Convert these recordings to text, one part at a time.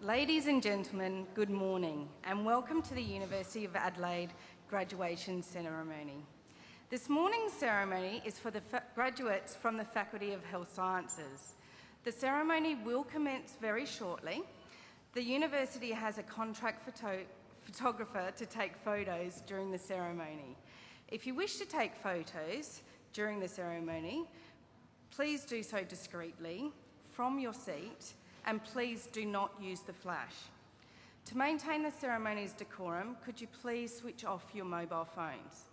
Ladies and gentlemen, good morning and welcome to the University of Adelaide graduation ceremony. This morning's ceremony is for the graduates from the Faculty of Health Sciences. The ceremony will commence very shortly. The university has a contract photographer to take photos during the ceremony. If you wish to take photos during the ceremony, please do so discreetly from your seat, and please do not use the flash. To maintain the ceremony's decorum, could you please switch off your mobile phones?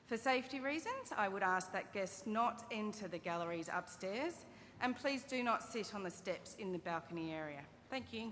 For safety reasons, I would ask that guests not enter the galleries upstairs, and please do not sit on the steps in the balcony area. Thank you.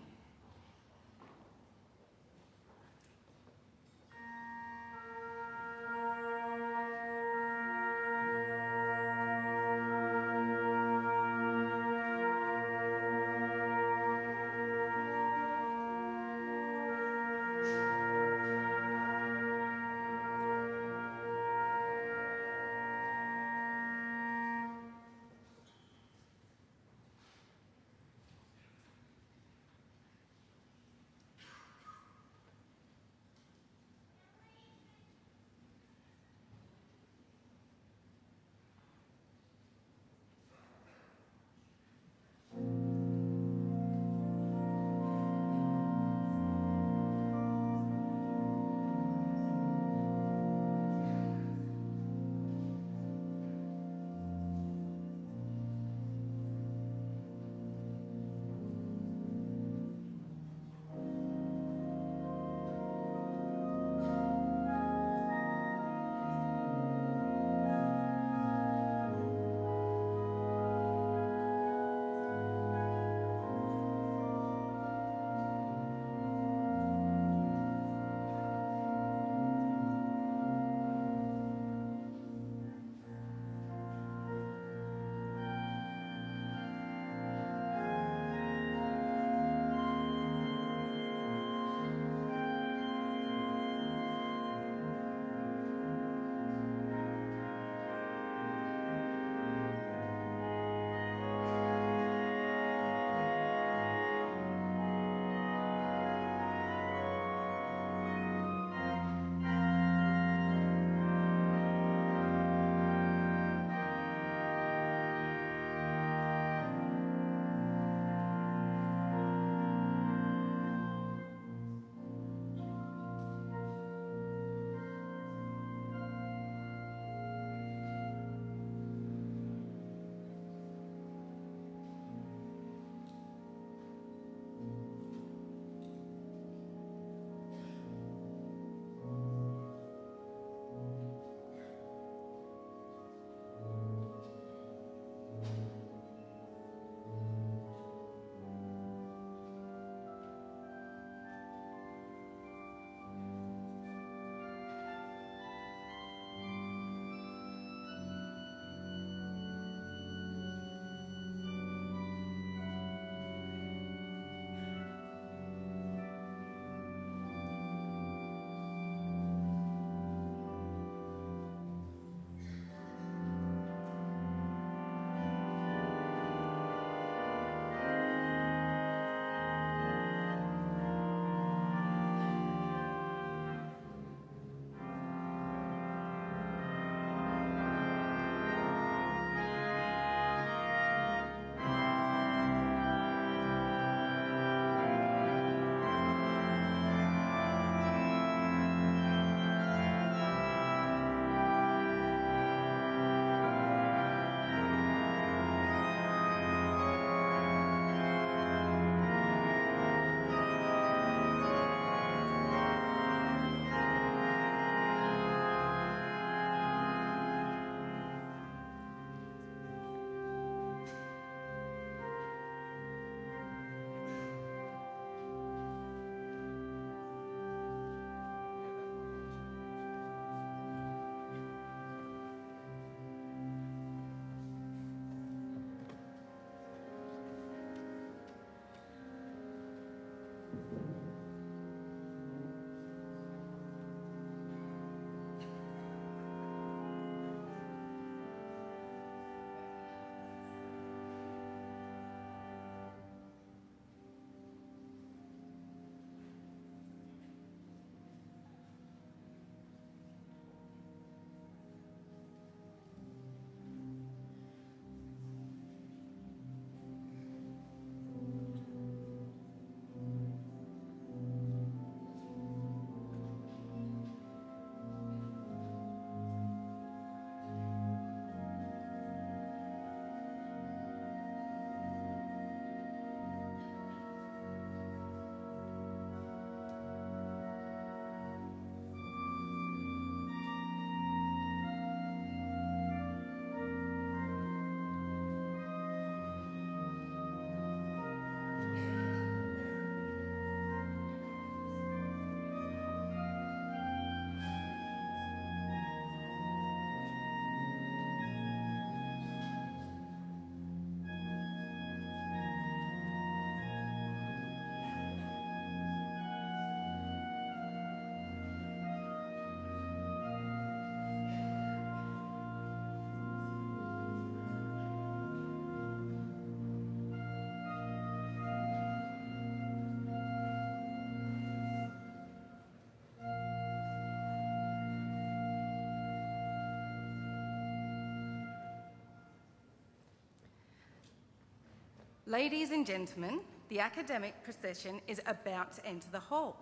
Ladies and gentlemen, the academic procession is about to enter the hall.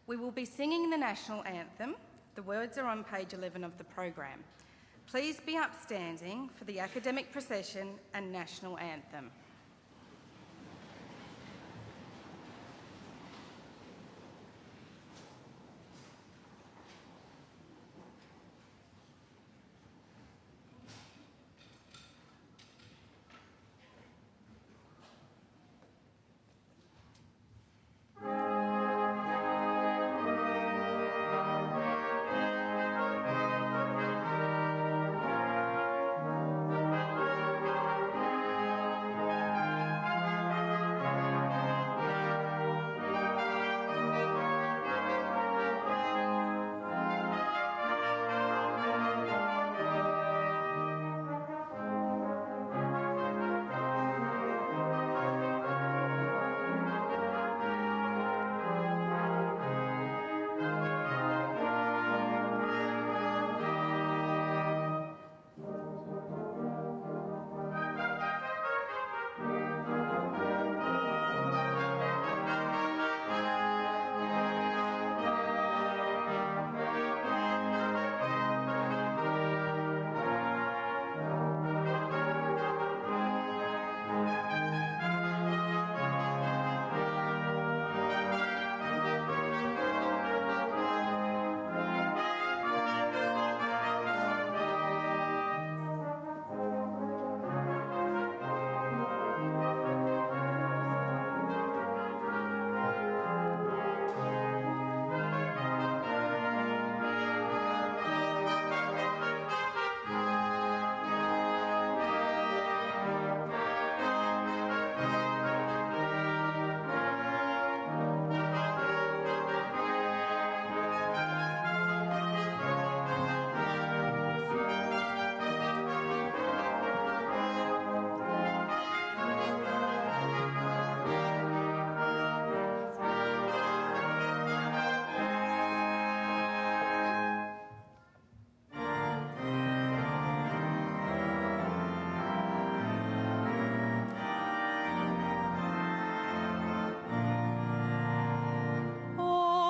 We will be singing the national anthem. The words are on page 11 of the program. Please be upstanding for the academic procession and national anthem.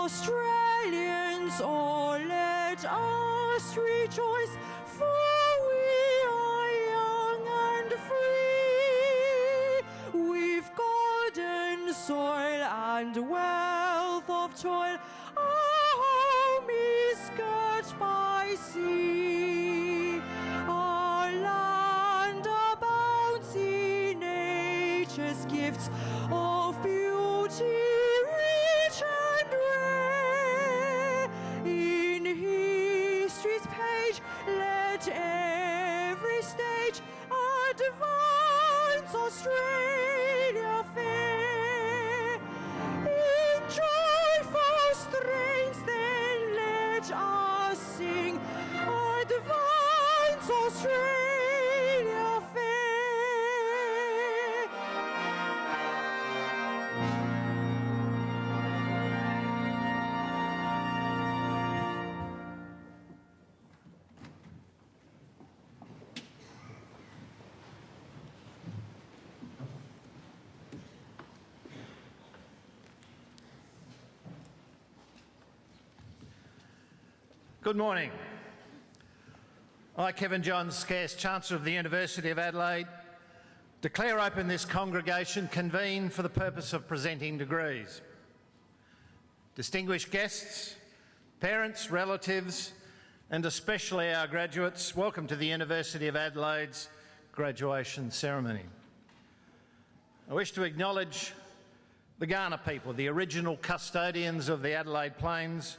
Australians, oh, let us rejoice, for we are young and free. We've golden soil and wealth of toil. Our home is girt by sea. Our land abounds in nature's gifts of beauty. Let every stage advance Australia fair. In joyful strains then let us sing, advance Australia fair. Good morning. I, Kevin John Scarce, Chancellor of the University of Adelaide, declare open this congregation convened for the purpose of presenting degrees. Distinguished guests, parents, relatives, and especially our graduates, welcome to the University of Adelaide's graduation ceremony. I wish to acknowledge the Kaurna people, the original custodians of the Adelaide Plains,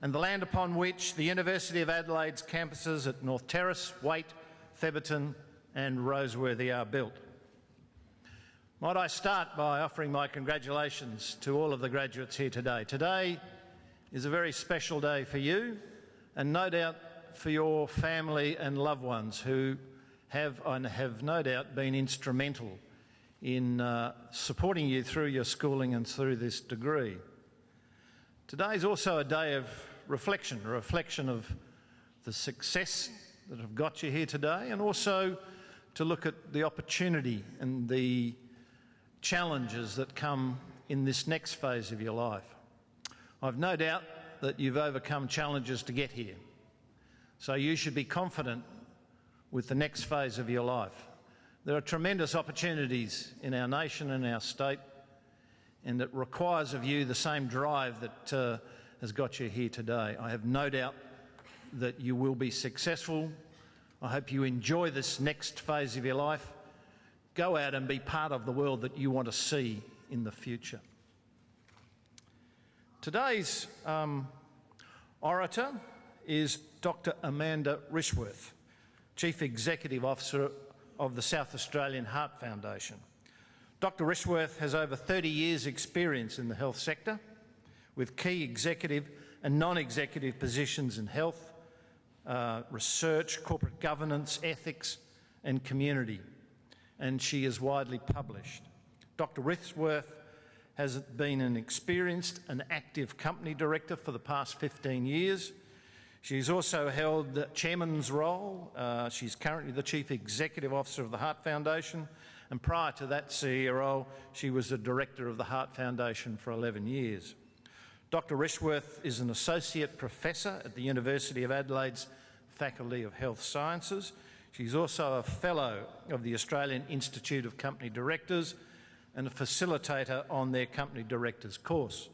and the land upon which the University of Adelaide's campuses at North Terrace, Waite, Theberton and Roseworthy are built. Might I start by offering my congratulations to all of the graduates here today. Today is a very special day for you and no doubt for your family and loved ones who have no doubt been instrumental in supporting you through your schooling and through this degree. Today is also a day of reflection, a reflection of the success that have got you here today, and also to look at the opportunity and the challenges that come in this next phase of your life. I've no doubt that you've overcome challenges to get here, so you should be confident with the next phase of your life. There are tremendous opportunities in our nation and our state, and it requires of you the same drive that has got you here today. I have no doubt that you will be successful. I hope you enjoy this next phase of your life. Go out and be part of the world that you want to see in the future. Today's orator is Dr. Amanda Rishworth, Chief Executive Officer of the South Australian Heart Foundation. Dr. Rishworth has over 30 years' experience in the health sector, with key executive and non-executive positions in health, research, corporate governance, ethics and community, and she is widely published. Dr. Rishworth has been an experienced and active company director for the past 15 years. She's also held the chairman's role. She's currently the Chief Executive Officer of the Heart Foundation, and prior to that CEO role, she was the Director of the Heart Foundation for 11 years. Dr. Rishworth is an Associate Professor at the University of Adelaide's Faculty of Health Sciences. She's also a Fellow of the Australian Institute of Company Directors and a facilitator on their Company Directors course.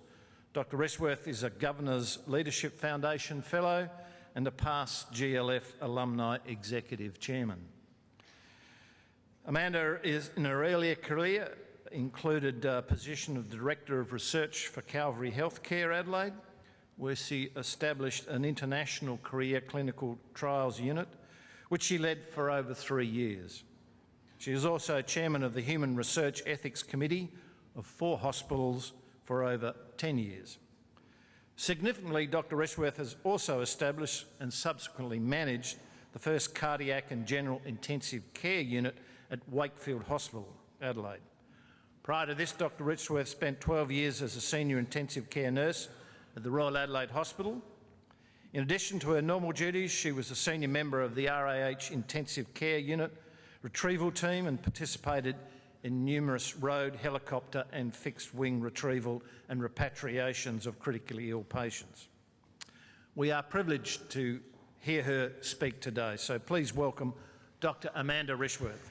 Dr. Rishworth is a Governor's Leadership Foundation Fellow and a past GLF Alumni Executive Chairman. Amanda is, in her earlier career, included a position of Director of Research for Calvary Healthcare Adelaide, where she established an international career clinical trials unit, which she led for over 3 years. She is also Chairman of the Human Research Ethics Committee of 4 hospitals for over 10 years. Significantly, Dr. Rishworth has also established and subsequently managed the first cardiac and general intensive care unit at Wakefield Hospital, Adelaide. Prior to this, Dr. Rishworth spent 12 years as a senior intensive care nurse at the Royal Adelaide Hospital. In addition to her normal duties, she was a senior member of the RAH Intensive Care Unit retrieval team and participated in numerous road, helicopter and fixed-wing retrieval and repatriations of critically ill patients. We are privileged to hear her speak today, so please welcome Dr. Amanda Rishworth.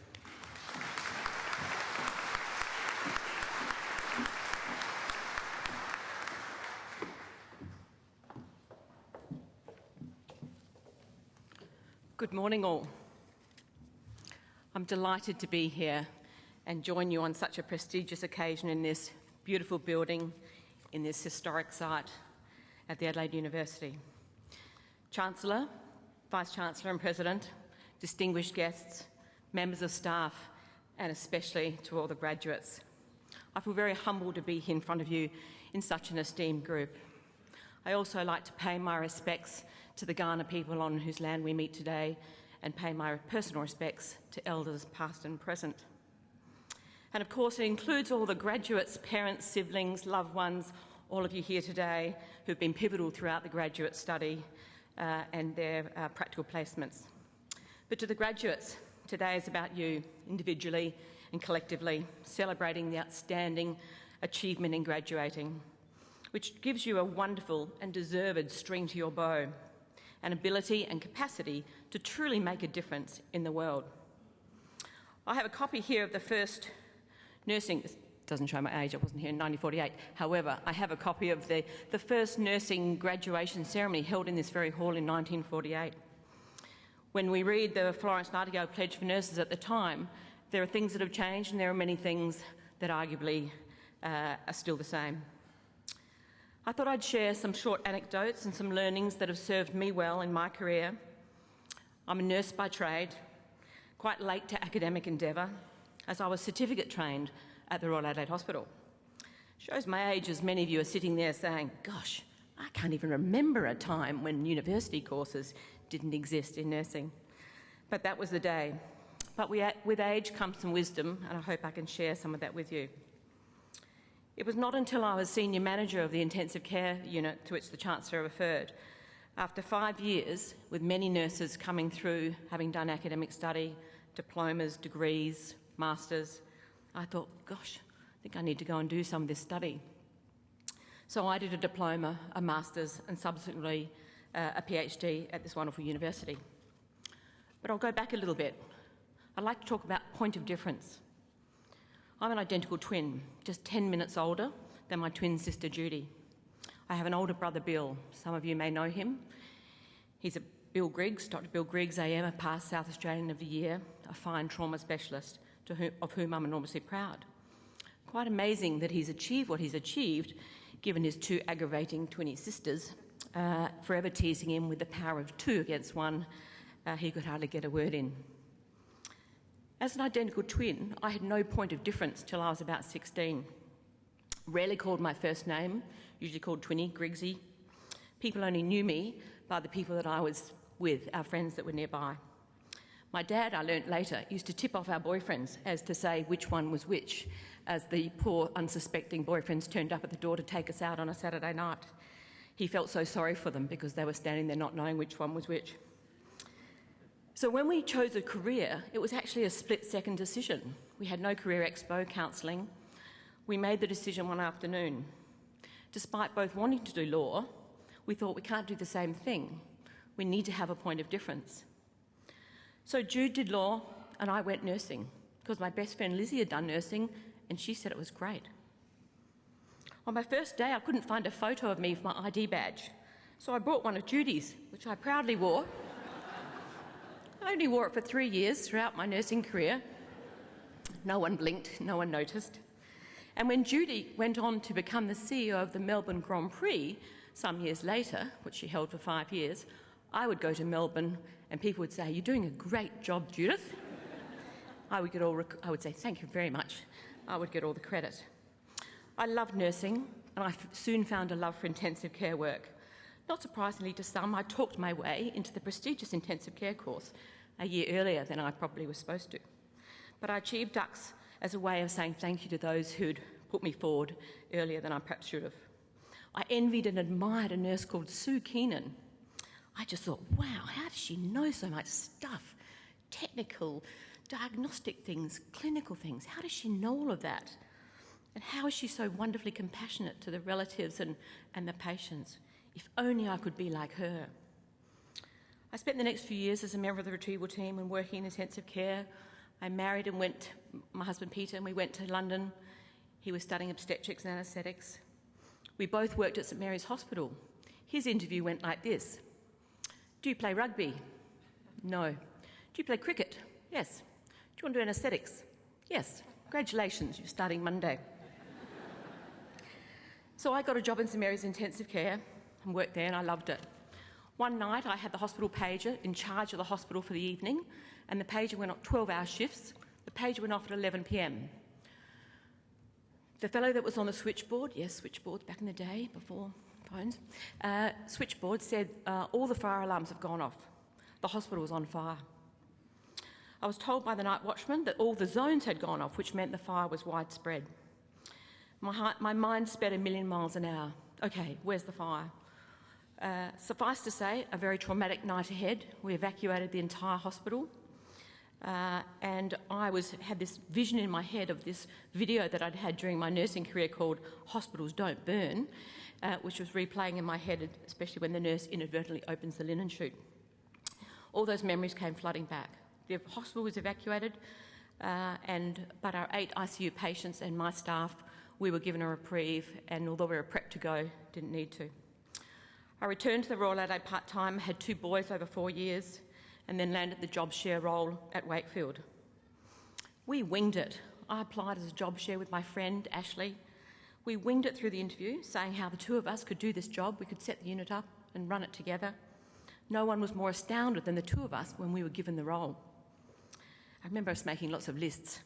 Good morning all. I'm delighted to be here and join you on such a prestigious occasion in this beautiful building, in this historic site at the Adelaide University. Chancellor, Vice-Chancellor and President, distinguished guests, members of staff and especially to all the graduates. I feel very humbled to be here in front of you in such an esteemed group. I also like to pay my respects to the Kaurna people on whose land we meet today and pay my personal respects to elders past and present. And of course it includes all the graduates, parents, siblings, loved ones, all of you here today who've been pivotal throughout the graduate study and their practical placements. But to the graduates, today is about you individually and collectively, celebrating the outstanding achievement in graduating, which gives you a wonderful and deserved string to your bow, an ability and capacity to truly make a difference in the world. I have a copy here of the first nursing, this doesn't show my age, I wasn't here in 1948, however, I have a copy of the first nursing graduation ceremony held in this very hall in 1948. When we read the Florence Nightingale Pledge for Nurses at the time, there are things that have changed and there are many things that arguably are still the same. I thought I'd share some short anecdotes and some learnings that have served me well in my career. I'm a nurse by trade, quite late to academic endeavour, as I was certificate trained at the Royal Adelaide Hospital. Shows my age as many of you are sitting there saying, gosh, I can't even remember a time when university courses didn't exist in nursing. But that was the day. But with age comes some wisdom, and I hope I can share some of that with you. It was not until I was senior manager of the intensive care unit to which the Chancellor referred, after 5 years, with many nurses coming through, having done academic study, diplomas, degrees, masters, I thought, gosh, think I need to go and do some of this study. So I did a diploma, a master's, and subsequently a PhD at this wonderful university. But I'll go back a little bit. I'd like to talk about point of difference. I'm an identical twin, just 10 minutes older than my twin sister Judy. I have an older brother, Bill. Some of you may know him. He's a Bill Griggs, Dr. Bill Griggs AM, a past South Australian of the Year, a fine trauma specialist of whom I'm enormously proud. Quite amazing that he's achieved what he's achieved, given his two aggravating twinny sisters, forever teasing him with the power of two against one. He could hardly get a word in. As an identical twin, I had no point of difference till I was about 16. Rarely called my first name, usually called Twinny, Griggsy. People only knew me by the people that I was with, our friends that were nearby. My dad, I learnt later, used to tip off our boyfriends as to say which one was which, as the poor, unsuspecting boyfriends turned up at the door to take us out on a Saturday night. He felt so sorry for them because they were standing there not knowing which one was which. So when we chose a career, it was actually a split-second decision. We had no career expo counselling. We made the decision one afternoon. Despite both wanting to do law, we thought we can't do the same thing. We need to have a point of difference. So Jude did law and I went nursing because my best friend Lizzie had done nursing and she said it was great. On my first day, I couldn't find a photo of me for my ID badge, so I brought one of Judy's, which I proudly wore. I only wore it for 3 years throughout my nursing career. No one blinked, no one noticed. And when Judy went on to become the CEO of the Melbourne Grand Prix some years later, which she held for 5 years, I would go to Melbourne and people would say, "You're doing a great job, Judith." I would say, "Thank you very much." I would get all the credit. I loved nursing and I soon found a love for intensive care work. Not surprisingly to some, I talked my way into the prestigious intensive care course a year earlier than I probably was supposed to. But I achieved DUCS as a way of saying thank you to those who'd put me forward earlier than I perhaps should have. I envied and admired a nurse called Sue Keenan. I just thought, wow, how does she know so much stuff? Technical, diagnostic things, clinical things. How does she know all of that? And how is she so wonderfully compassionate to the relatives and the patients? If only I could be like her. I spent the next few years as a member of the retrieval team and working in intensive care. I married and went, my husband Peter, and we went to London. He was studying obstetrics and anaesthetics. We both worked at St Mary's Hospital. His interview went like this. "Do you play rugby?" "No." "Do you play cricket?" "Yes." "Do you want to do anaesthetics?" "Yes." "Congratulations, you're starting Monday." So I got a job in St Mary's intensive care and worked there and I loved it. One night I had the hospital pager in charge of the hospital for the evening and the pager went on 12-hour shifts. The pager went off at 11 p.m. The fellow that was on the switchboard, yes, switchboards back in the day before phones, switchboard said all the fire alarms have gone off. The hospital was on fire. I was told by the night watchman that all the zones had gone off, which meant the fire was widespread. My mind sped 1,000,000 miles an hour. Okay, where's the fire? Suffice to say, a very traumatic night ahead. We evacuated the entire hospital and I had this vision in my head of this video that I'd had during my nursing career called Hospitals Don't Burn, which was replaying in my head, especially when the nurse inadvertently opens the linen chute. All those memories came flooding back. The hospital was evacuated, but our 8 ICU patients and my staff, we were given a reprieve, and although we were prepped to go, didn't need to. I returned to the Royal Adelaide part-time, had 2 boys over 4 years, and then landed the job share role at Wakefield. We winged it. I applied as a job share with my friend, Ashley. We winged it through the interview, saying how the 2 of us could do this job, we could set the unit up and run it together. No one was more astounded than the 2 of us when we were given the role. I remember us making lots of lists.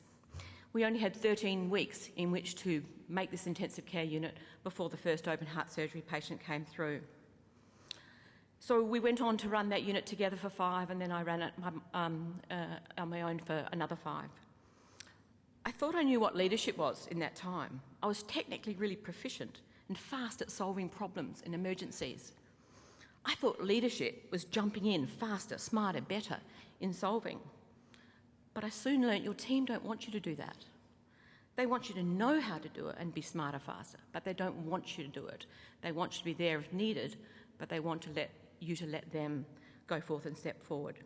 We only had 13 weeks in which to make this intensive care unit before the first open heart surgery patient came through. So we went on to run that unit together for 5, and then I ran it on my own for another 5. I thought I knew what leadership was in that time. I was technically really proficient and fast at solving problems in emergencies. I thought leadership was jumping in faster, smarter, better in solving. But I soon learnt your team don't want you to do that. They want you to know how to do it and be smarter, faster, but they don't want you to do it. They want you to be there if needed, but they want you to let them go forth and step forward.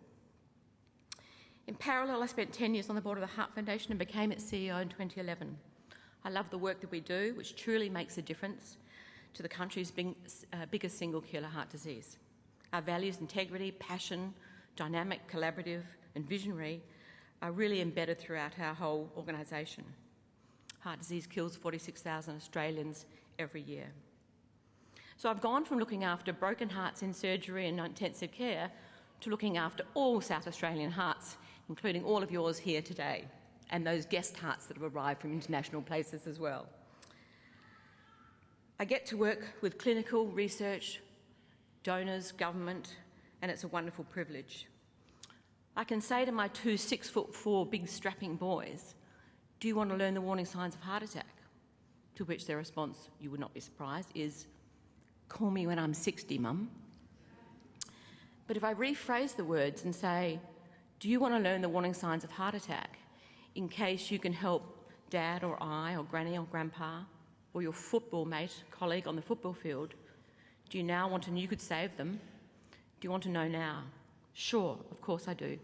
In parallel, I spent 10 years on the board of the Heart Foundation and became its CEO in 2011. I love the work that we do, which truly makes a difference to the country's biggest single killer, heart disease. Our values, integrity, passion, dynamic, collaborative and visionary are really embedded throughout our whole organisation. Heart disease kills 46,000 Australians every year. So I've gone from looking after broken hearts in surgery and intensive care to looking after all South Australian hearts, including all of yours here today, and those guest hearts that have arrived from international places as well. I get to work with clinical research, donors, government, and it's a wonderful privilege. I can say to my 2 6'4" big strapping boys, "Do you want to learn the warning signs of heart attack?" To which their response, you would not be surprised, is, "Call me when I'm 60, Mum." But if I rephrase the words and say, "Do you want to learn the warning signs of heart attack in case you can help Dad or I or Granny or Grandpa or your football mate, colleague on the football field? Do you now want to know you could save them? Do you want to know now?" "Sure, of course I do.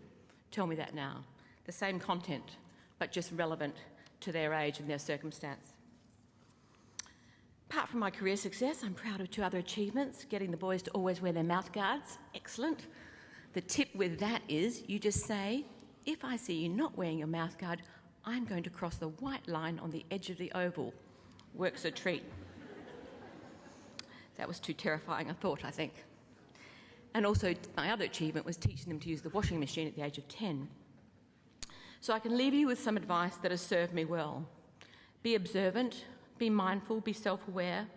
Tell me that now." The same content, but just relevant to their age and their circumstance. Apart from my career success, I'm proud of 2 other achievements: getting the boys to always wear their mouth guards. Excellent. The tip with that is you just say, "If I see you not wearing your mouth guard, I'm going to cross the white line on the edge of the oval." Works a treat. That was too terrifying a thought, I think. And also, my other achievement was teaching them to use the washing machine at the age of 10. So I can leave you with some advice that has served me well. Be observant, be mindful, be self-aware.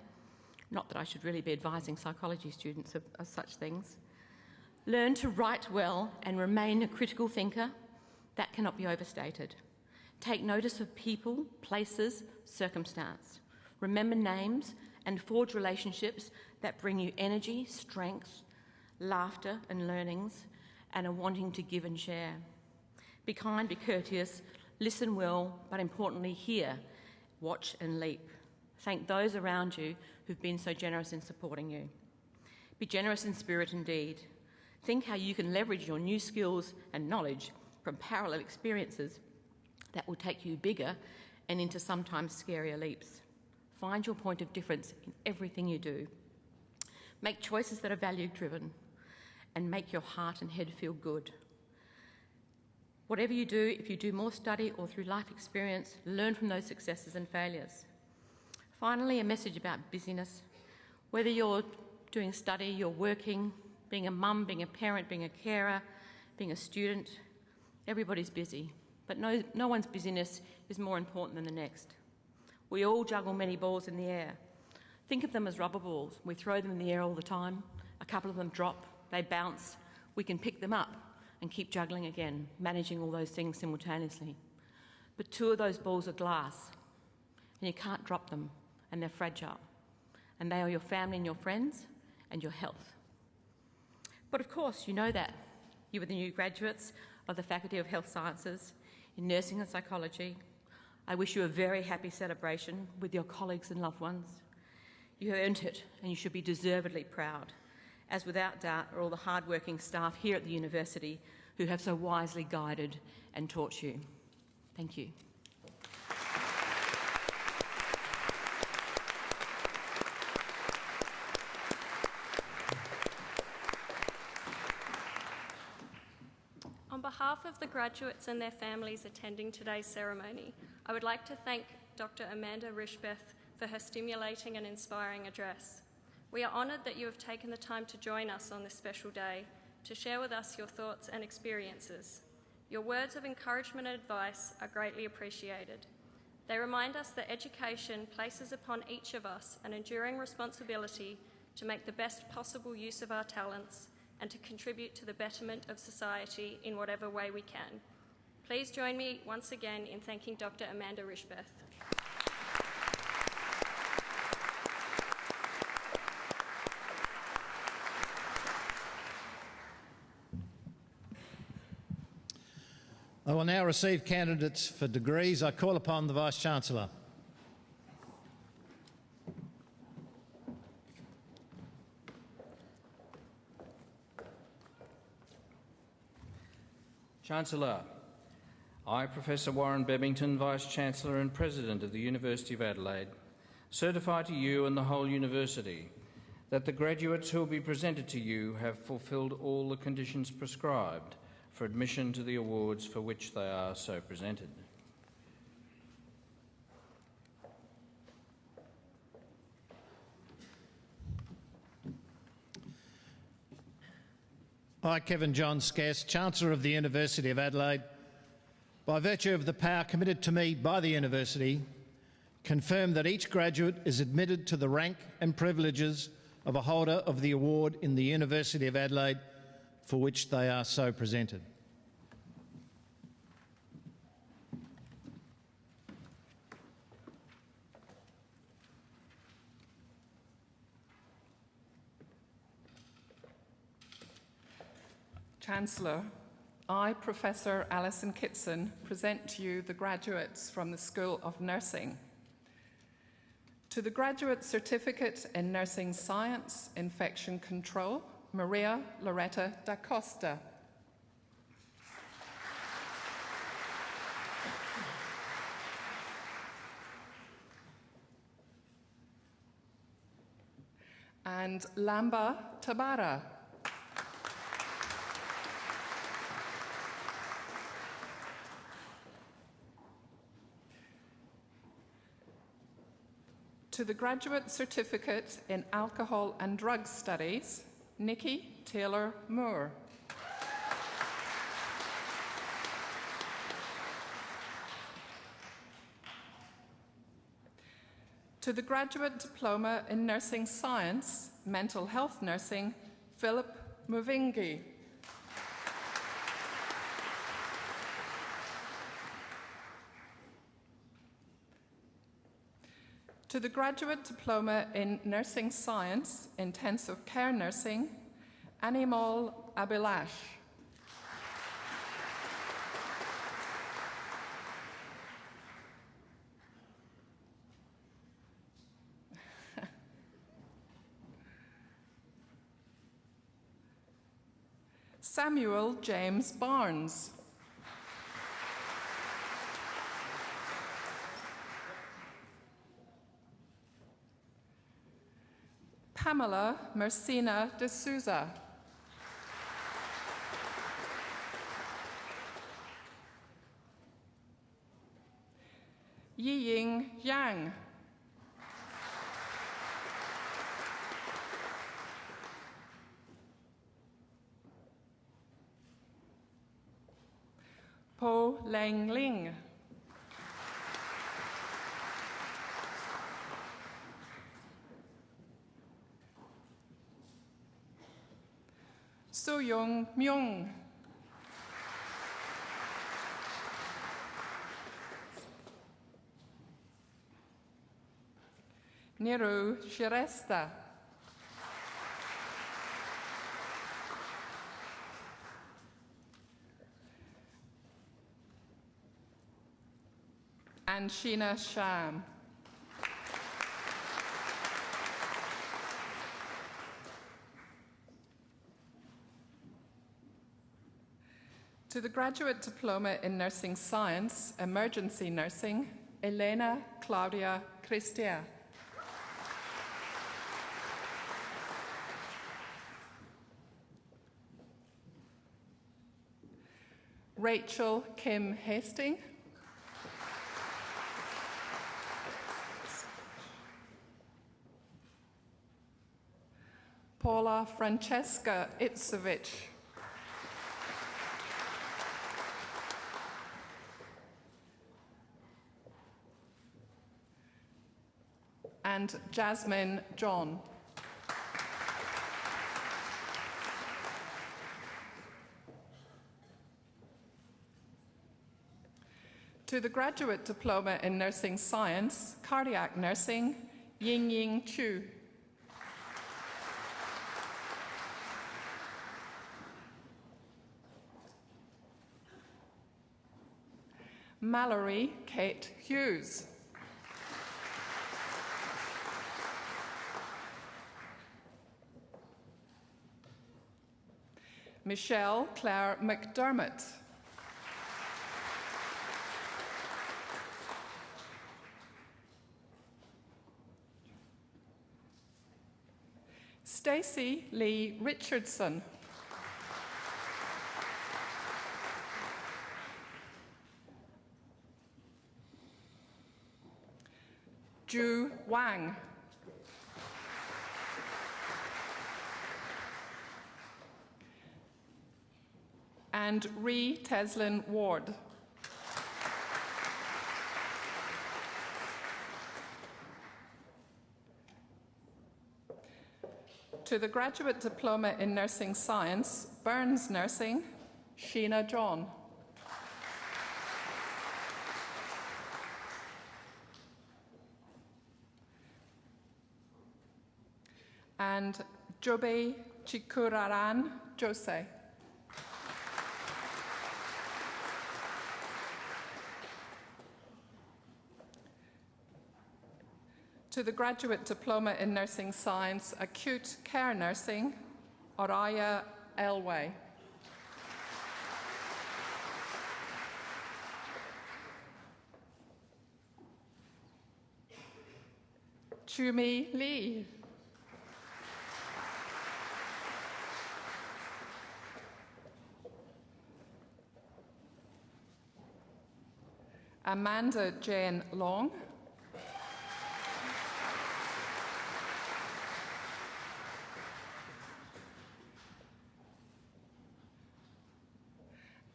Not that I should really be advising psychology students of such things. Learn to write well and remain a critical thinker. That cannot be overstated. Take notice of people, places, circumstance. Remember names and forge relationships that bring you energy, strength, laughter and learnings, and a wanting to give and share. Be kind, be courteous, listen well, but importantly hear, watch and leap. Thank those around you who've been so generous in supporting you. Be generous in spirit and deed. Think how you can leverage your new skills and knowledge from parallel experiences that will take you bigger and into sometimes scarier leaps. Find your point of difference in everything you do. Make choices that are value-driven and make your heart and head feel good. Whatever you do, if you do more study or through life experience, learn from those successes and failures. Finally, a message about busyness. Whether you're doing study, you're working, being a mum, being a parent, being a carer, being a student, everybody's busy. But no one's busyness is more important than the next. We all juggle many balls in the air. Think of them as rubber balls. We throw them in the air all the time. A couple of them drop, they bounce. We can pick them up and keep juggling again, managing all those things simultaneously. But 2 of those balls are glass, and you can't drop them, and they're fragile. And they are your family and your friends and your health. But of course, you know that. You are the new graduates of the Faculty of Health Sciences in Nursing and Psychology. I wish you a very happy celebration with your colleagues and loved ones. You have earned it, and you should be deservedly proud, as without doubt are all the hard-working staff here at the university who have so wisely guided and taught you. Thank you. On behalf of the graduates and their families attending today's ceremony, I would like to thank Dr. Amanda Rishbeth for her stimulating and inspiring address. We are honoured that you have taken the time to join us on this special day to share with us your thoughts and experiences. Your words of encouragement and advice are greatly appreciated. They remind us that education places upon each of us an enduring responsibility to make the best possible use of our talents and to contribute to the betterment of society in whatever way we can. Please join me once again in thanking Dr. Amanda Rishbeth. I will now receive candidates for degrees. I call upon the Vice-Chancellor. Chancellor, I, Professor Warren Bebbington, Vice-Chancellor and President of the University of Adelaide, certify to you and the whole University that the graduates who will be presented to you have fulfilled all the conditions prescribed for admission to the awards for which they are so presented. I, Kevin John Scass, Chancellor of the University of Adelaide, by virtue of the power committed to me by the University, confirm that each graduate is admitted to the rank and privileges of a holder of the award in the University of Adelaide for which they are so presented. Chancellor, I, Professor Alison Kitson, present to you the graduates from the School of Nursing. To the Graduate Certificate in Nursing Science, Infection Control, Maria Loretta da Costa. And Lamba Tabara. To the Graduate Certificate in Alcohol and Drug Studies, Nikki Taylor Moore. To the Graduate Diploma in Nursing Science, Mental Health Nursing, Philip Muvingi. To the Graduate Diploma in Nursing Science, Intensive Care Nursing, Animal Abilash. Samuel James Barnes. Pamela Mercina de Souza. Yiying Yang. Po Lang Ling. So Young Myung. Niru Shiresta. And Sheena Sham. To the Graduate Diploma in Nursing Science, Emergency Nursing, Elena Claudia Cristia. Rachel Kim Hastings. Paula Francesca Itzevich. And Jasmine John. To the Graduate Diploma in Nursing Science, Cardiac Nursing, Ying Ying Chu. Mallory Kate Hughes. Michelle Claire McDermott. Stacey Lee Richardson. Ju Wang. And Ree Teslin Ward. To the Graduate Diploma in Nursing Science, Burns Nursing, Sheena John. And Jobe Chikuraran Jose. To the Graduate Diploma in Nursing Science, Acute Care Nursing, Oraya Elway. Chumi Lee. Amanda Jane Long.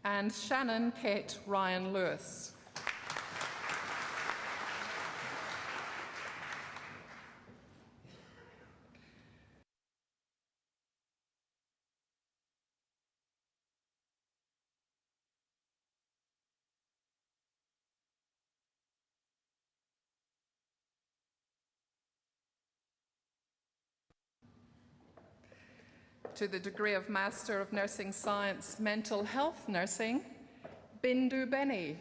And Shannon Kate Ryan Lewis. To the degree of Master of Nursing Science, Mental Health Nursing, Bindu Benny.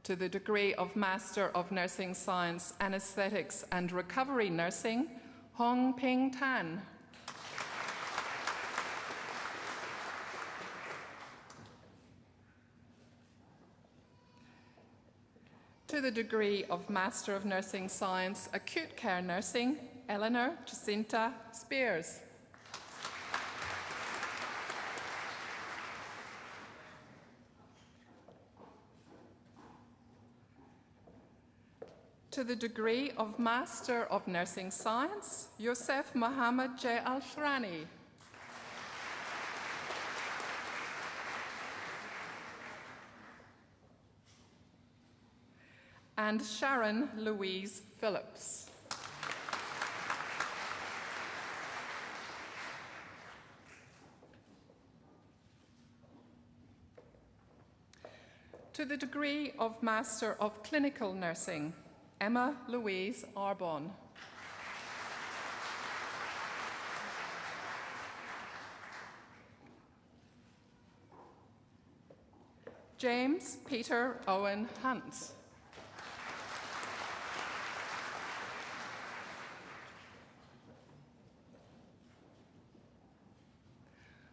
To the degree of Master of Nursing Science, Anesthetics and Recovery Nursing, Hong Ping Tan. To the degree of Master of Nursing Science, Acute Care Nursing, Eleanor Jacinta Spears. To the degree of Master of Nursing Science, Yosef Mohammed J. Al-Shrani. And Sharon Louise Phillips. To the degree of Master of Clinical Nursing, Emma Louise Arbon. James Peter Owen Hunt.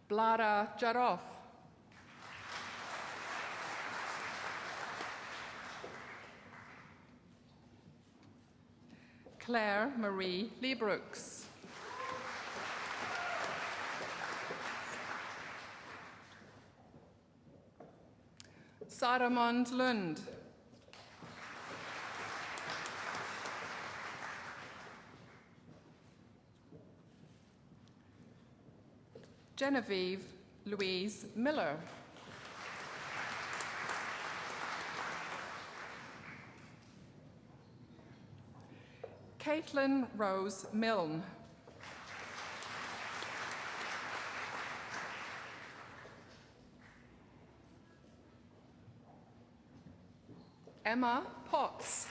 Blara Jaroff. Claire Marie Liebrooks. Saramond Lund. Genevieve Louise Miller. Caitlin Rose Milne. Emma Potts.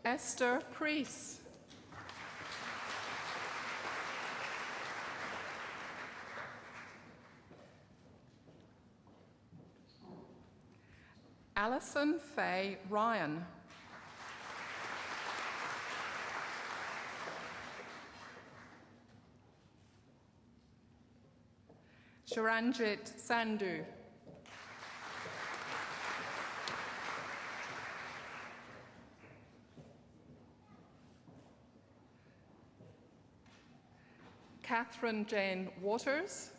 Esther Priest. Alison Faye Ryan. Sharanjit Sandhu. Catherine Jane Waters.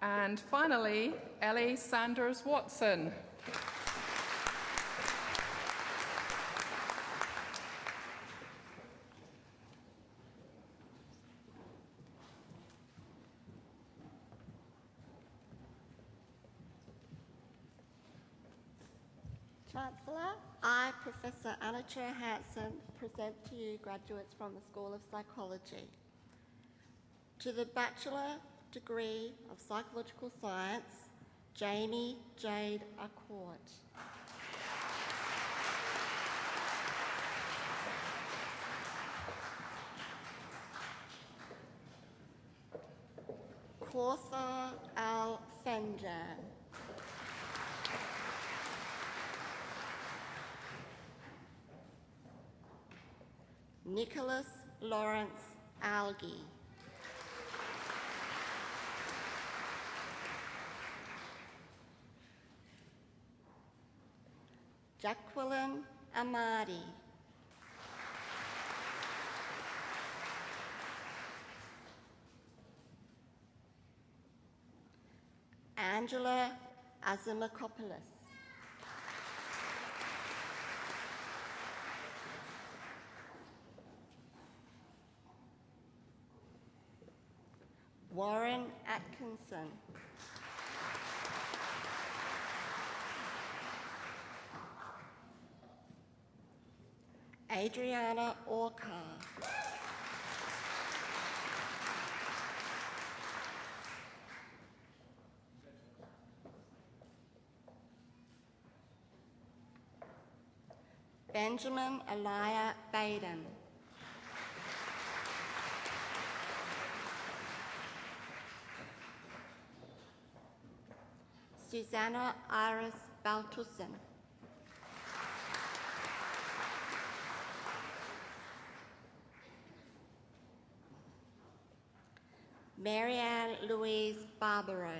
And finally, Ellie Sanders Watson. Chancellor, I, Professor Anna Chair Hansen, present to you graduates from the School of Psychology. To the Bachelor degree of Psychological Science, Jamie Jade Accord. Kauthar Al-Fenjan. Nicholas Lawrence Algie. Jacqueline Amadi. Angela Azimakopoulos. Warren Atkinson. Adriana Orcar. Benjamin Elia Baden. Susanna Iris Baltussen. Marianne Louise Barbaro.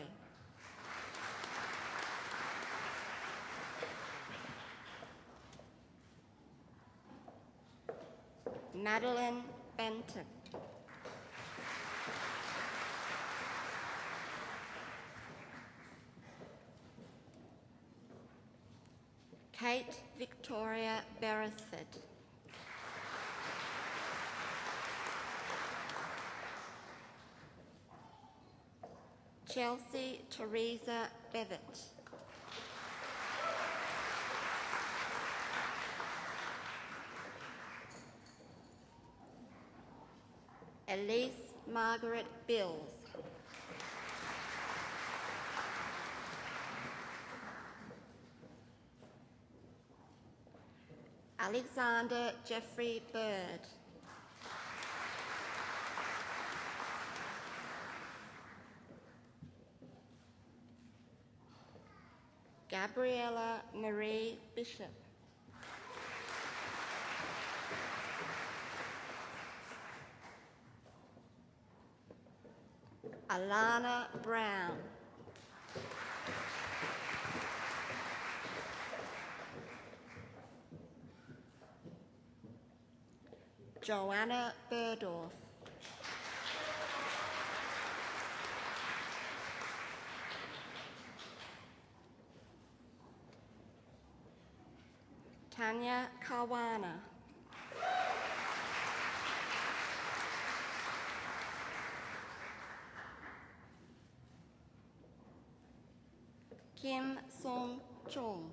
Madeline Benton. Kate Victoria Beresford. Chelsea Teresa Bevitt. Elise Margaret Bills. Alexander Jeffrey Bird. Gabriella Marie Bishop. Alana Brown. Joanna Burdorf. Tanya Kawana. Kim Song Chung.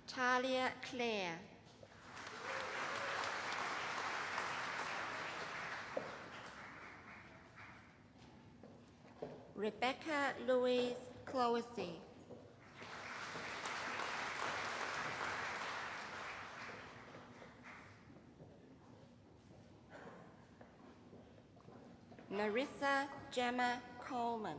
Talia Clare. Rebecca Louise Cloesy. Marissa Gemma Coleman.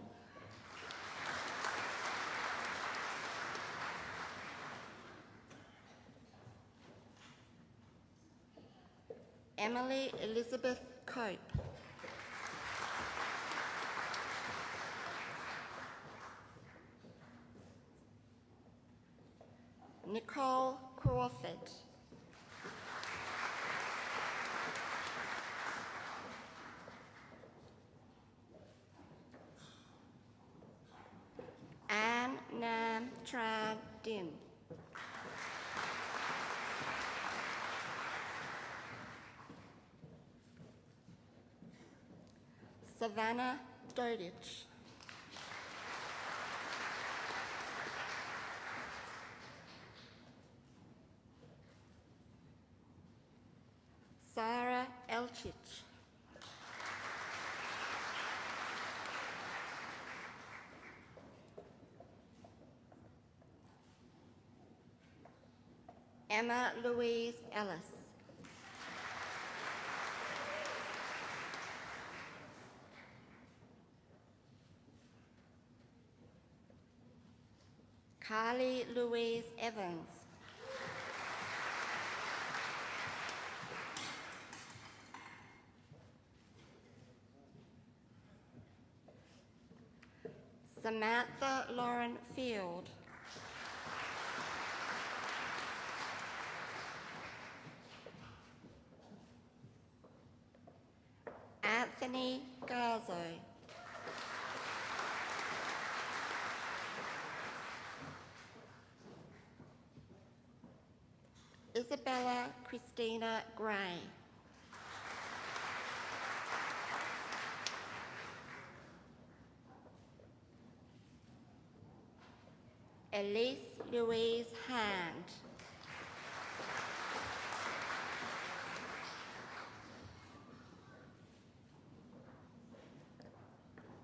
Emily Elizabeth Cope. Nicole Crawford. Anne Nam Tran Din. Savannah Dodich. Sarah Elchich. Emma Louise Ellis. Carly Louise Evans. Samantha Lauren Field. Anthony Garzo. Isabella Christina Gray. Elise Louise Hand.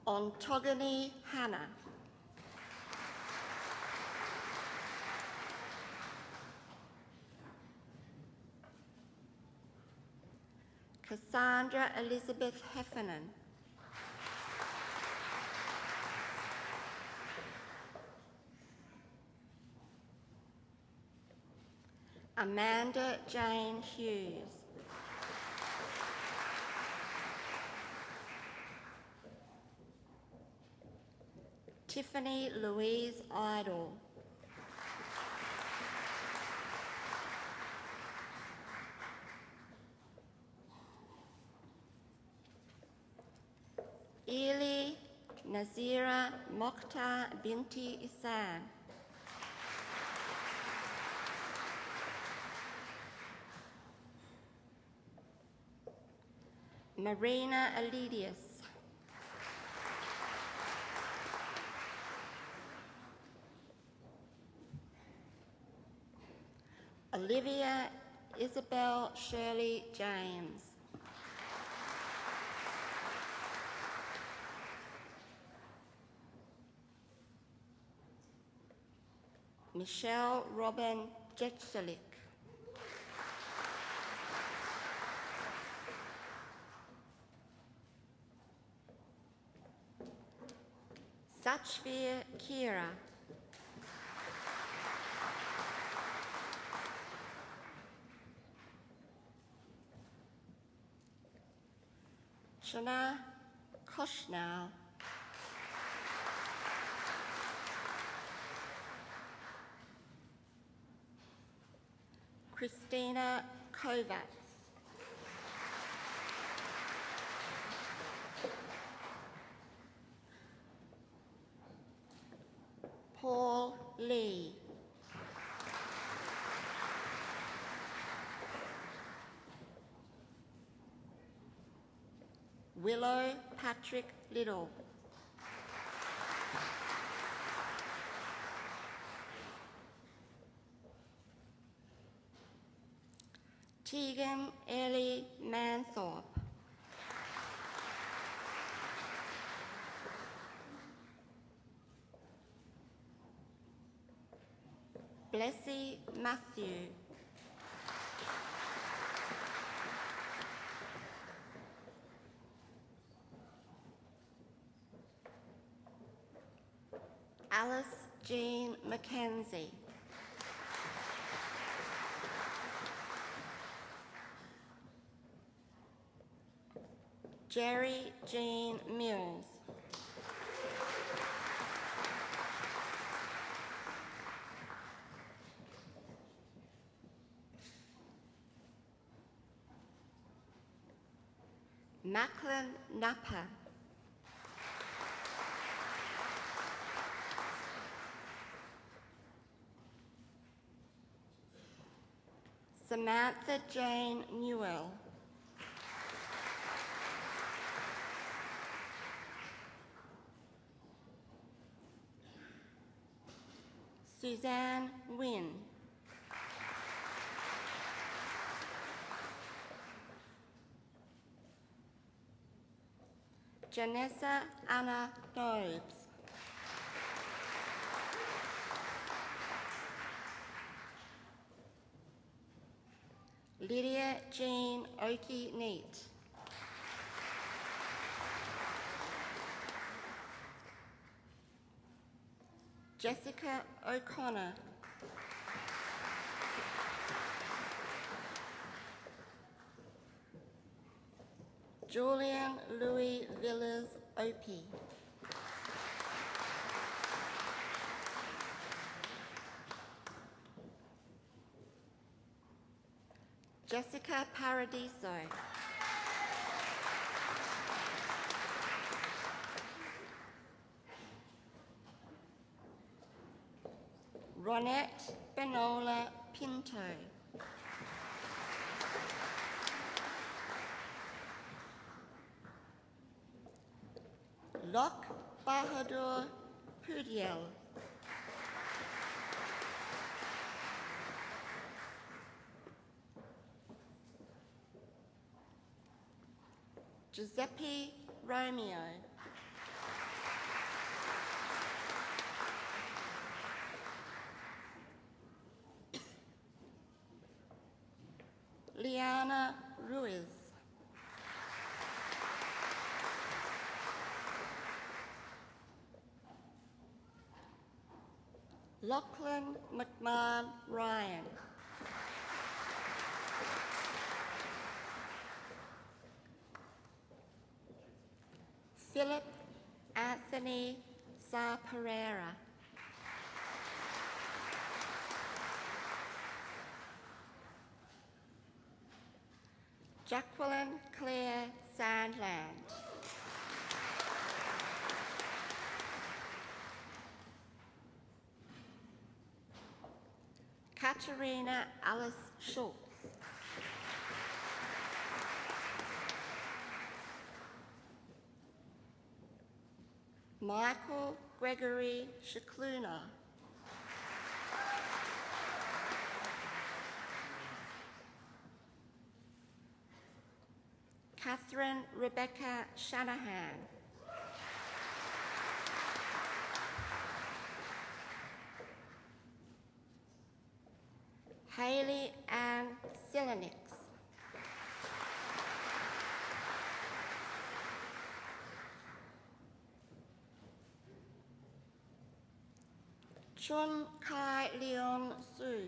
Ontogony Hannah. Cassandra Elizabeth Heffernan. Amanda Jane Hughes. Tiffany Louise Idle. Ili Nazira Mokhtar Binti Isan. Marina Elidius. Olivia Isabel Shirley James. Michelle Robin Jetzelik. Sachvir Kira. Shana Koshnow. Christina Kovacs. Paul Lee. Willow Patrick Little. Tegan Ellie Manthorpe. Blessy Matthew. Alice Jean Mackenzie. Jerry Jean Mills. Macklin Napa. Samantha Jane Newell. Suzanne Wynne. Janessa Anna Nobes. Lydia Jean Oakey Neat. Jessica O'Connor. Julian Louis Villas Opie. Jessica Paradiso. Ronette Benola Pinto. Lok Bahadur Pudiel. Giuseppe Romeo. Liana Ruiz. Lachlan McMahon Ryan. Philip Anthony Sa Pereira. Jacqueline Claire Sandland. Katerina Alice Schultz. Michael Gregory Shikluna. Catherine Rebecca Shanahan. Hayley Ann Silenix. Chun Kai Leon Su.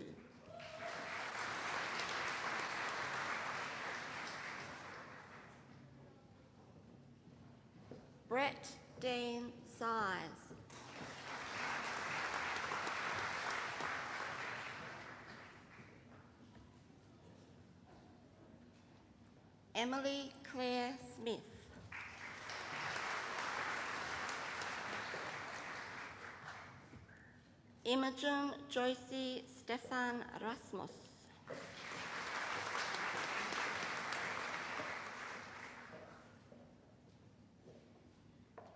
Brett Dean Size. Emily Claire Smith. Imogen Joyce Stefan Rasmus.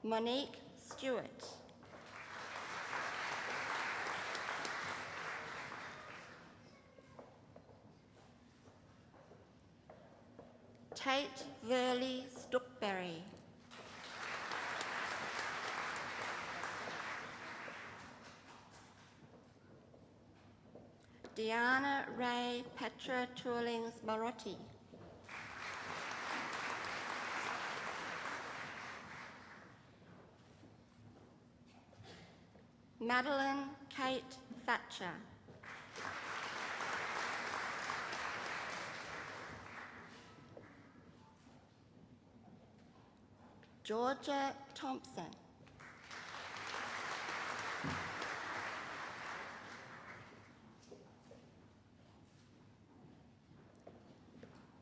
Monique Stewart. Tate Verley Stuckberry. Diana Ray Petra Toolings Marotti. Madeline Kate Thatcher. Georgia Thompson.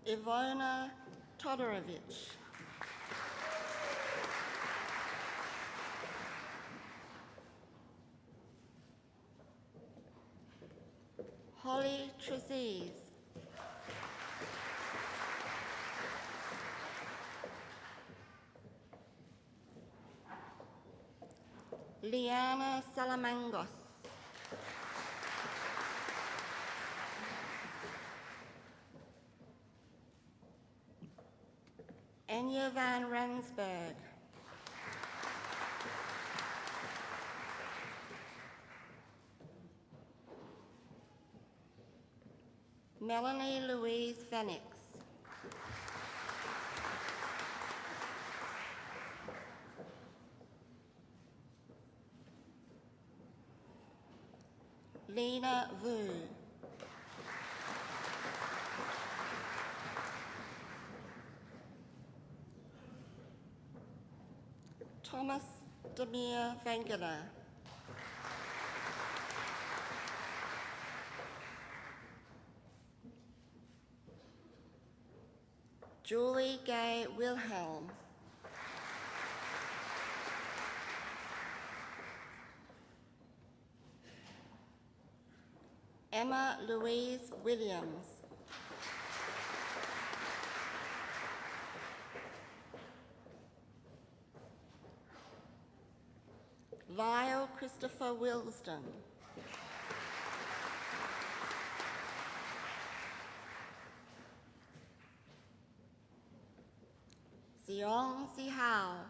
Ivona Todorovich. Holly Trezise. Liana Salamangos. Enya van Rensburg. Melanie Louise Phoenix. Lena Vu. Thomas Demir Vengela. Julie Gay Wilhelm. Emma Louise Williams. Lyle Christopher Wilsden. Ziong Zihao.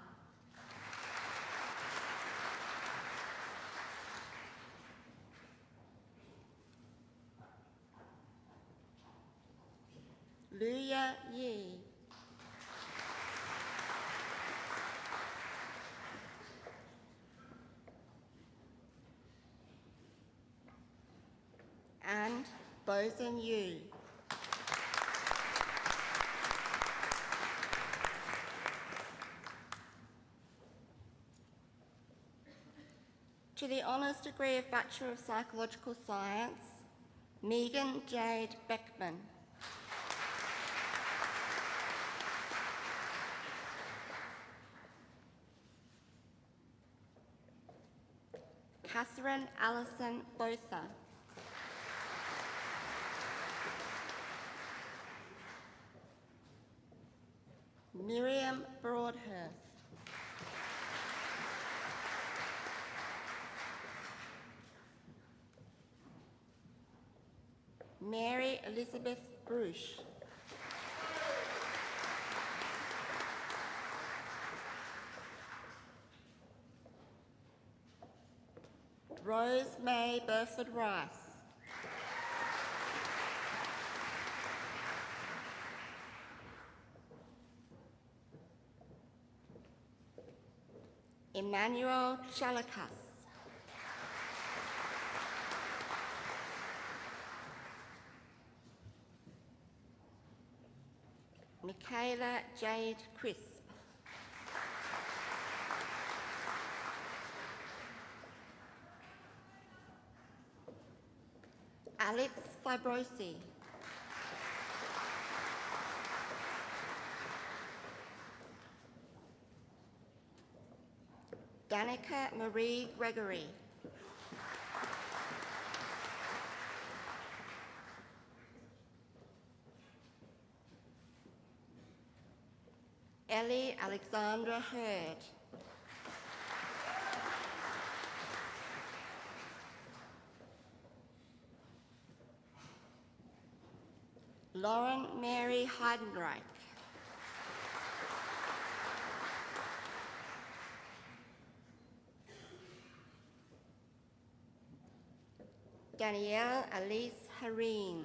Luya Yi. And Boson Yu. To the Honours Degree of Bachelor of Psychological Science, Megan Jade Beckman. Catherine Allison Botha. Miriam Broadhurst. Mary Elizabeth Bruce. Rose May Burford Rice. Emmanuel Chalakas. Michaela Jade Crisp. Alex Fibrosi. Danica Marie Gregory. Ellie Alexandra Hurd. Lauren Mary Heidenreich. Danielle Elise Hareen.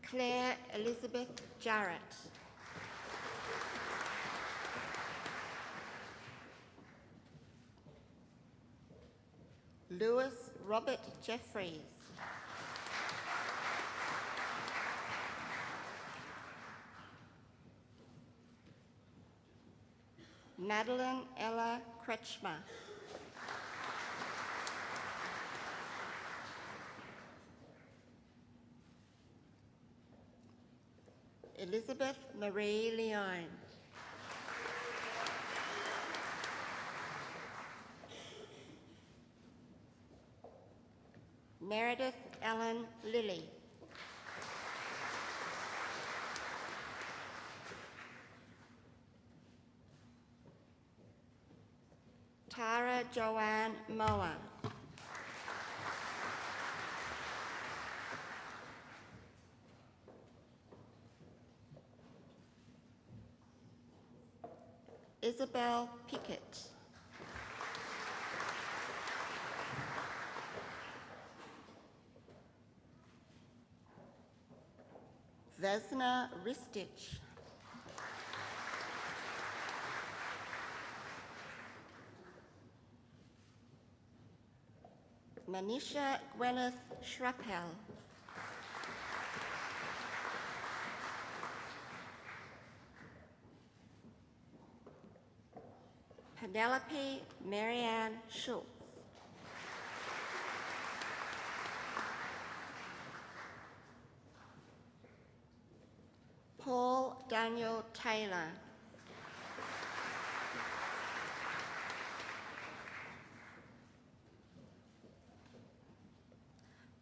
Claire Elizabeth Jarrett. Lewis Robert Jeffries. Madeline Ella Kretschmer. Elizabeth Marie Leone. Meredith Ellen Lilly. Tara Joanne Moa. Isabel Pickett. Vesna Ristich. Manisha Gwyneth Schrappel. Penelope Marianne Schultz. Paul Daniel Taylor.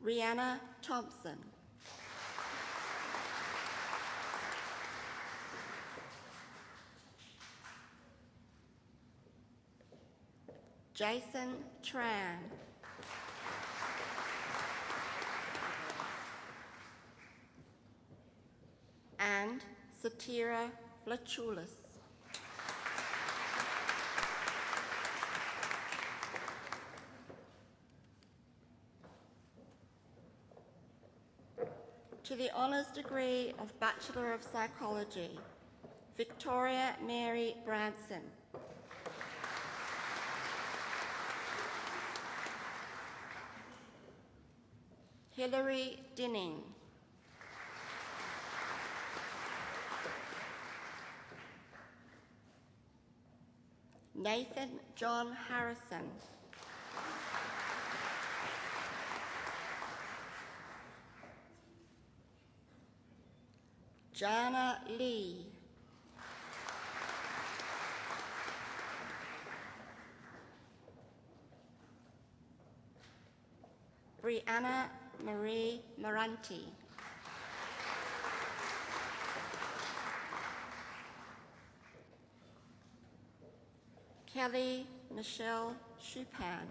Rihanna Thompson. Jason Tran. And Satira Vlachoulis. To the honours degree of Bachelor of Psychology, Victoria Mary Branson. Hilary Dinning. Nathan John Harrison. Jana Lee. Brianna Marie Moranti. Kelly Michelle Chupin.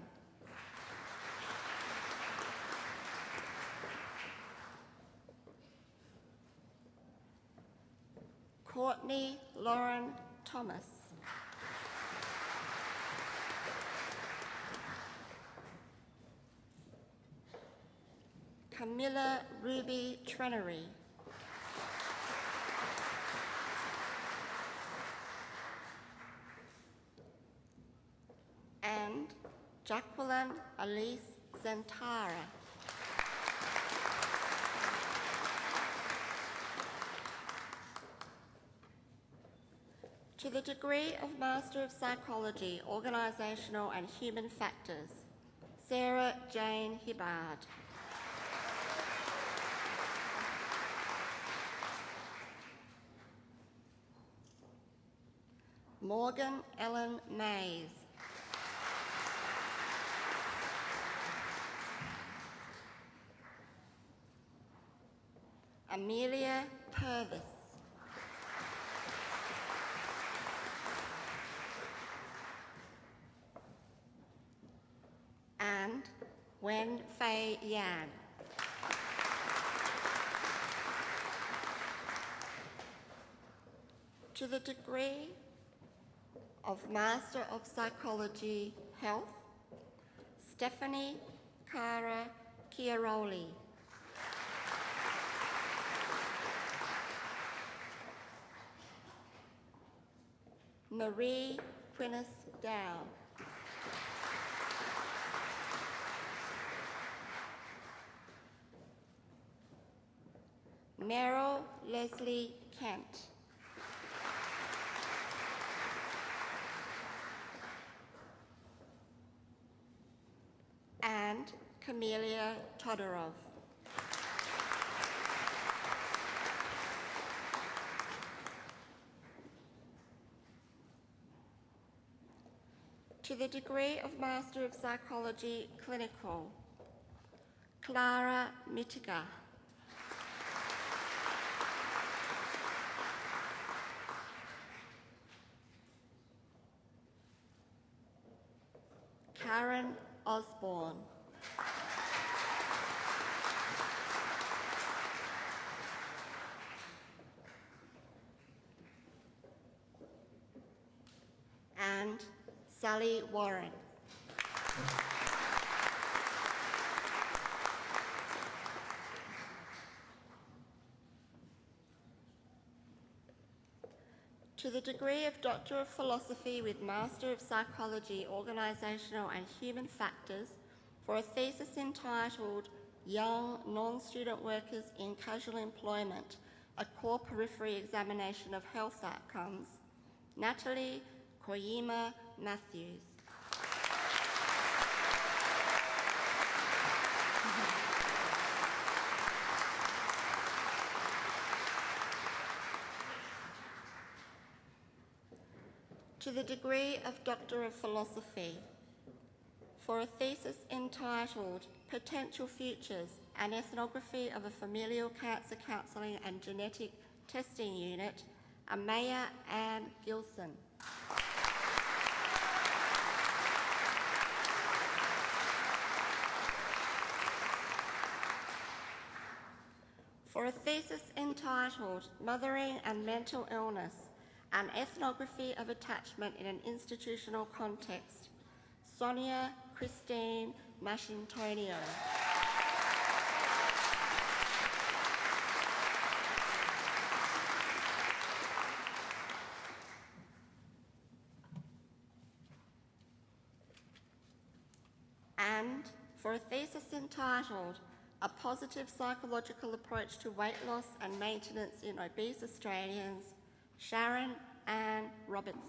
Courtney Lauren Thomas. Camilla Ruby Trenery. And Jacqueline Elise Zentara. To the degree of Master of Psychology, Organisational and Human Factors, Sarah Jane Hibbard. Morgan Ellen Mays. Amelia Purvis. And Wen Fei Yan. To the degree of Master of Psychology, Health, Stephanie Cara Chiaroli. Marie Quinnis Dow. Meryl Leslie Kent. And Camelia Todorov. To the degree of Master of Psychology, Clinical, Clara Mittiger. Karen Osborne. And Sally Warren. To the degree of Doctor of Philosophy with Master of Psychology, Organisational and Human Factors for a thesis entitled Young Non-Student Workers in Casual Employment, a Core Periphery Examination of Health Outcomes, Natalie Koyima Matthews. To the degree of Doctor of Philosophy for a thesis entitled Potential Futures, an Ethnography of a Familial Cancer Counselling and Genetic Testing Unit, Amaya Ann Gilson. For a thesis entitled Mothering and Mental Illness, an Ethnography of Attachment in an Institutional Context, Sonia Christine Mashintonio. And for a thesis entitled A Positive Psychological Approach to Weight Loss and Maintenance in Obese Australians, Sharon Ann Robertson.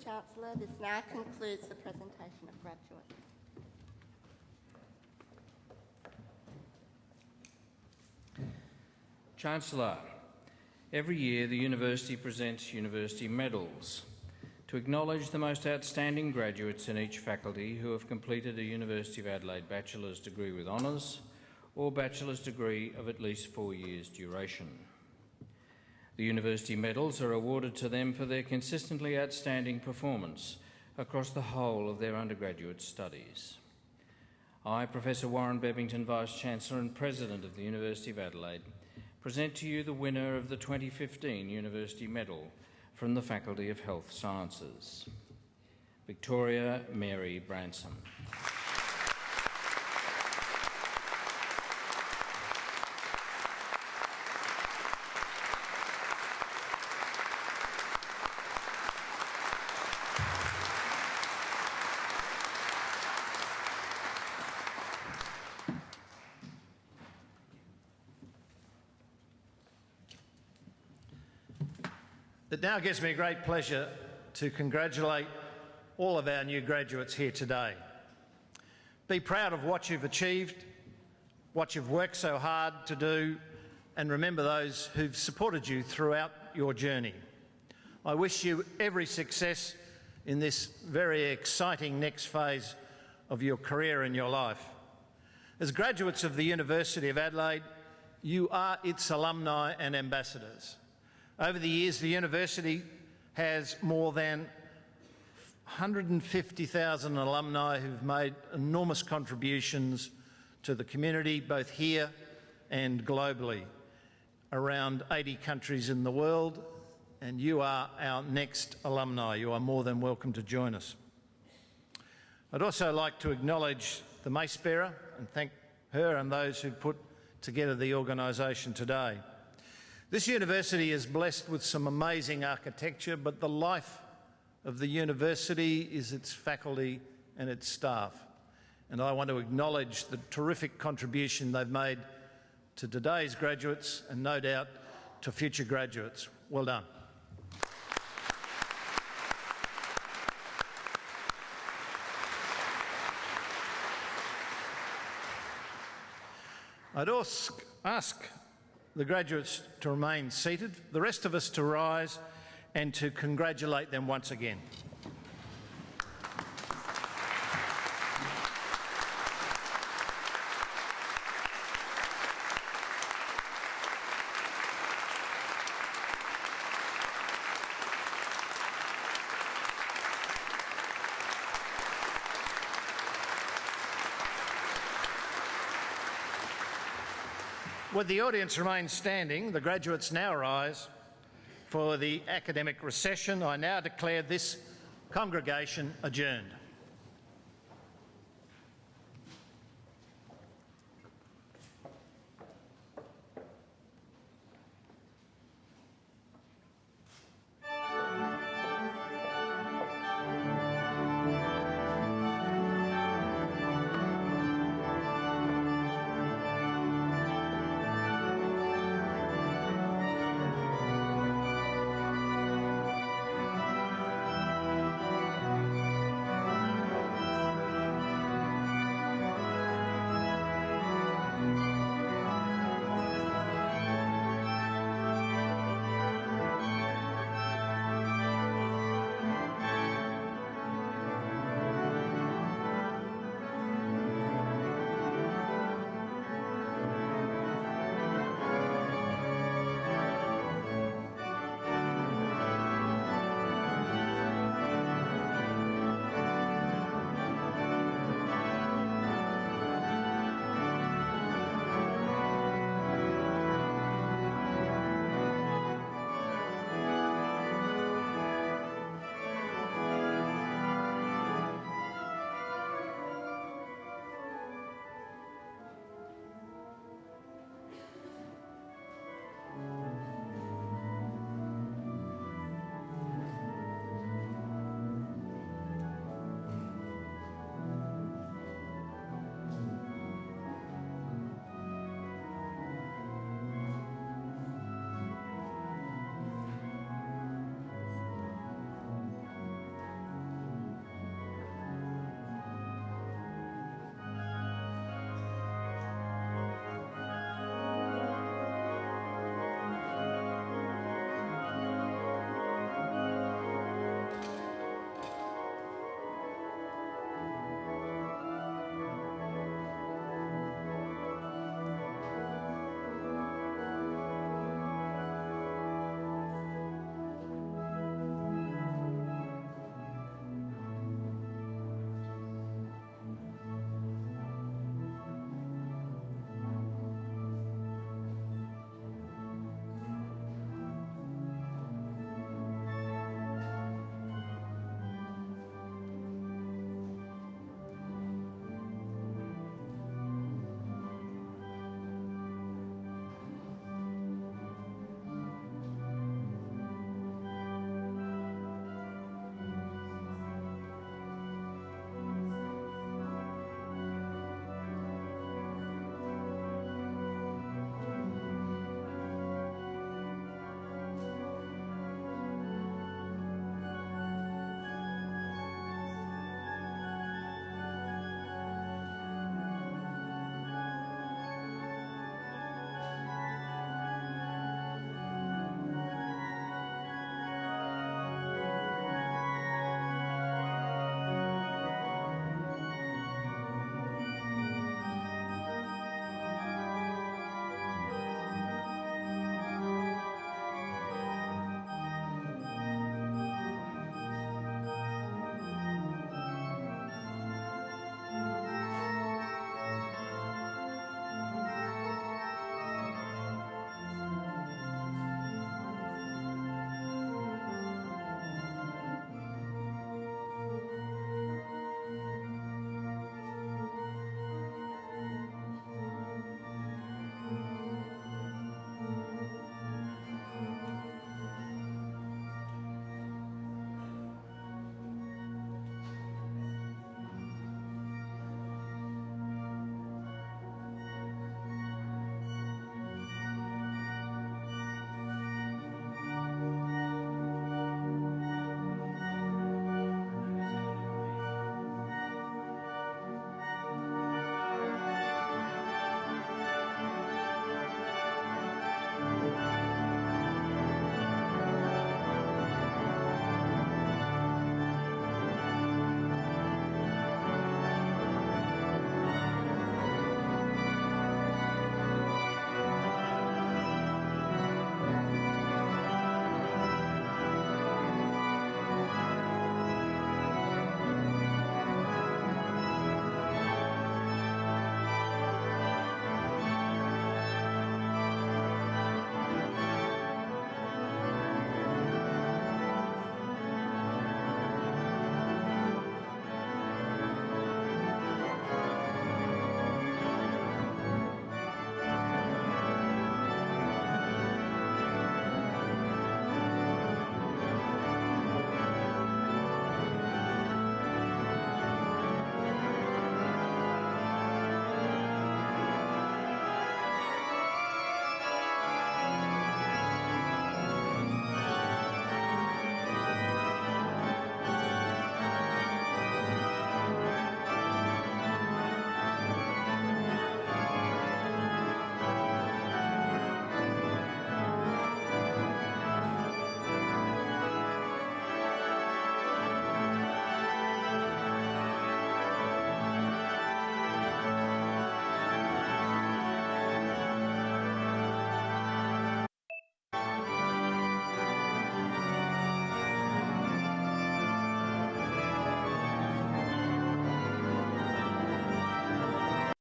Chancellor, this now concludes the presentation of graduates. Chancellor, every year the University presents university medals to acknowledge the most outstanding graduates in each faculty who have completed a University of Adelaide bachelor's degree with honours or bachelor's degree of at least 4 years' duration. The university medals are awarded to them for their consistently outstanding performance across the whole of their undergraduate studies. I, Professor Warren Bebington, Vice-Chancellor and President of the University of Adelaide, present to you the winner of the 2015 University Medal from the Faculty of Health Sciences, Victoria Mary Branson. It now gives me great pleasure to congratulate all of our new graduates here today. Be proud of what you've achieved, what you've worked so hard to do, and remember those who've supported you throughout your journey. I wish you every success in this very exciting next phase of your career and your life. As graduates of the University of Adelaide, you are its alumni and ambassadors. Over the years, the university has more than 150,000 alumni who've made enormous contributions to the community, both here and globally, around 80 countries in the world, and you are our next alumni. You are more than welcome to join us. I'd also like to acknowledge the mace bearer and thank her and those who put together the organisation today. This university is blessed with some amazing architecture, but the life of the university is its faculty and its staff. And I want to acknowledge the terrific contribution they've made to today's graduates and no doubt to future graduates. Well done. I'd ask the graduates to remain seated, the rest of us to rise and to congratulate them once again. Would the audience remain standing, the graduates now rise for the academic recession. I now declare this congregation adjourned.